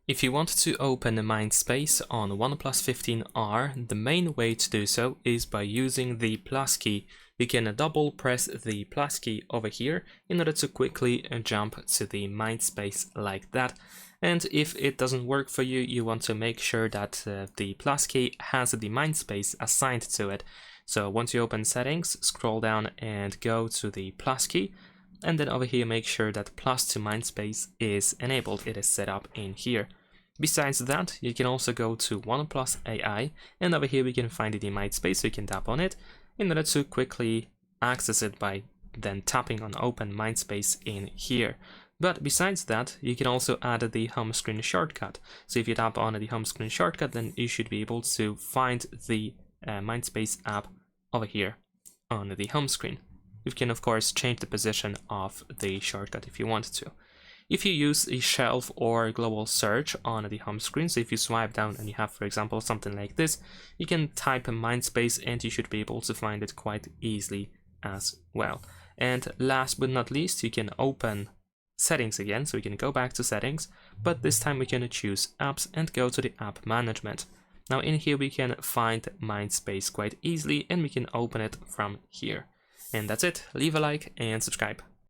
If you want to open a Mindspace on OnePlus 15R, the main way to do so is by using the plus key. You can double press the plus key over here in order to quickly jump to the Mindspace like that. And if it doesn't work for you, you want to make sure that the plus key has the Mindspace assigned to it. So once you open settings, scroll down and go to the plus key. And then over here, make sure that plus to Mindspace is enabled. It is set up in here. Besides that, you can also go to OnePlus AI, and over here we can find the Mindspace, so you can tap on it in order to quickly access it by then tapping on Open Mindspace in here. But besides that, you can also add the home screen shortcut. So if you tap on the home screen shortcut, then you should be able to find the Mindspace app over here on the home screen. You can of course change the position of the shortcut if you want to. If you use a shelf or global search on the home screen, so if you swipe down and you have, for example, something like this, you can type Mindspace and you should be able to find it quite easily as well. And last but not least, you can open settings again, so we can go back to settings, but this time we can choose apps and go to the app management. Now in here we can find Mindspace quite easily and we can open it from here. And that's it. Leave a like and subscribe.